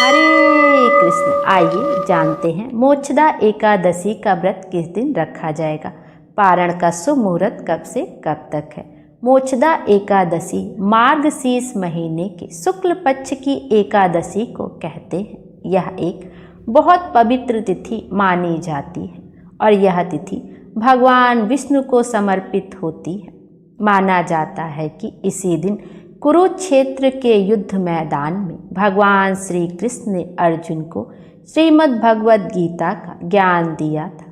हरे कृष्ण। आइए जानते हैं मोक्षदा एकादशी का व्रत किस दिन रखा जाएगा। पारण का शुभ मुहूर्त कब से कब तक है। मोक्षदा एकादशी मार्गशीर्ष महीने के शुक्ल पक्ष की एकादशी को कहते हैं। यह एक बहुत पवित्र तिथि मानी जाती है और यह तिथि भगवान विष्णु को समर्पित होती है। माना जाता है कि इसी दिन कुरुक्षेत्र के युद्ध मैदान में भगवान श्री कृष्ण ने अर्जुन को श्रीमद् भगवद गीता का ज्ञान दिया था।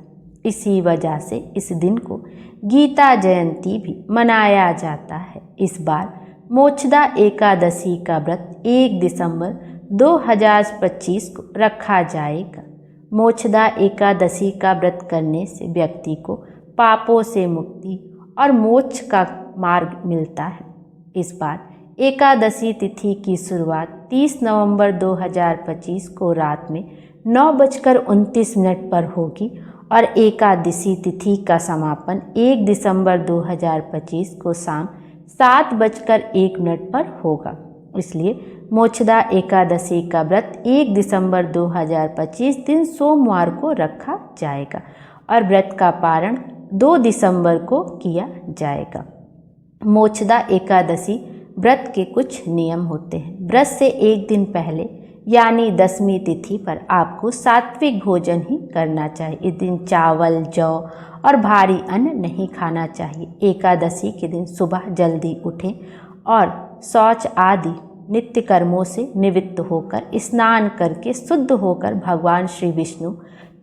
इसी वजह से इस दिन को गीता जयंती भी मनाया जाता है। इस बार मोक्षदा एकादशी का व्रत 1 दिसंबर 2025 को रखा जाएगा। मोक्षदा एकादशी का व्रत करने से व्यक्ति को पापों से मुक्ति और मोक्ष का मार्ग मिलता है। इस बार एकादशी तिथि की शुरुआत 30 नवंबर 2025 को रात में 9:29 पर होगी और एकादशी तिथि का समापन 1 दिसंबर 2025 को शाम 7:01 पर होगा। इसलिए मोक्षदा एकादशी का व्रत 1 दिसंबर 2025 दिन सोमवार को रखा जाएगा और व्रत का पारण 2 दिसंबर को किया जाएगा। मोक्षदा एकादशी व्रत के कुछ नियम होते हैं। व्रत से एक दिन पहले यानी 10वीं तिथि पर आपको सात्विक भोजन ही करना चाहिए। इस दिन चावल, जौ और भारी अन्न नहीं खाना चाहिए। एकादशी के दिन सुबह जल्दी उठें और शौच आदि नित्य कर्मों से निवृत्त होकर स्नान करके शुद्ध होकर भगवान श्री विष्णु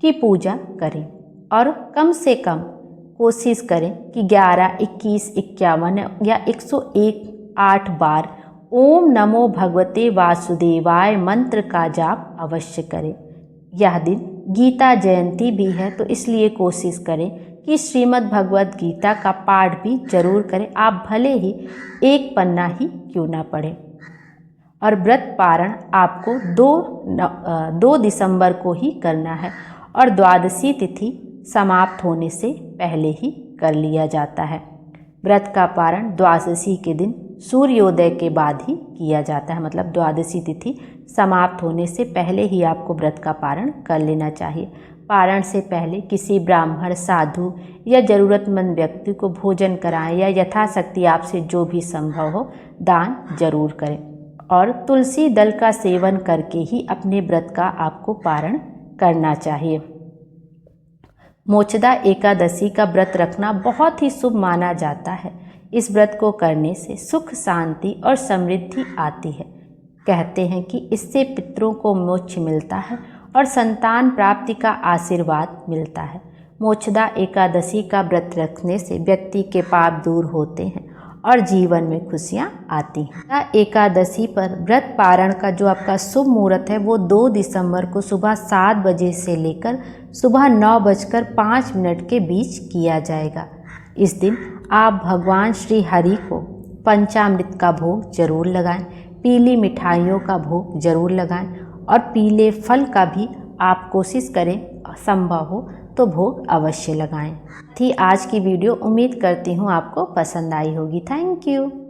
की पूजा करें और कम से कम कोशिश करें कि 11, 21, 51 या 108 बार ओम नमो भगवते वासुदेवाय मंत्र का जाप अवश्य करें। यह दिन गीता जयंती भी है तो इसलिए कोशिश करें कि श्रीमद् भगवद गीता का पाठ भी जरूर करें। आप भले ही एक पन्ना ही क्यों ना पढ़ें। और व्रत पारण आपको 2 दिसंबर को ही करना है और द्वादशी तिथि समाप्त होने से पहले ही कर लिया जाता है। व्रत का पारण द्वादशी के दिन सूर्योदय के बाद ही किया जाता है। मतलब द्वादशी तिथि समाप्त होने से पहले ही आपको व्रत का पारण कर लेना चाहिए। पारण से पहले किसी ब्राह्मण, साधु या ज़रूरतमंद व्यक्ति को भोजन कराएं या यथाशक्ति आपसे जो भी संभव हो दान जरूर करें और तुलसी दल का सेवन करके ही अपने व्रत का आपको पारण करना चाहिए। मोक्षदा एकादशी का व्रत रखना बहुत ही शुभ माना जाता है। इस व्रत को करने से सुख, शांति और समृद्धि आती है। कहते हैं कि इससे पितरों को मोक्ष मिलता है और संतान प्राप्ति का आशीर्वाद मिलता है। मोक्षदा एकादशी का व्रत रखने से व्यक्ति के पाप दूर होते हैं और जीवन में खुशियाँ आती हैं। एकादशी पर व्रत पारण का जो आपका शुभ मुहूर्त है वो 2 दिसंबर को सुबह 7 बजे से लेकर सुबह 9:05 के बीच किया जाएगा। इस दिन आप भगवान श्री हरि को पंचामृत का भोग जरूर लगाएं, पीली मिठाइयों का भोग जरूर लगाएं और पीले फल का भी आप कोशिश करें, संभव हो तो भोग अवश्य लगाएं। थी आज की वीडियो, उम्मीद करती हूँ आपको पसंद आई होगी। Thank you.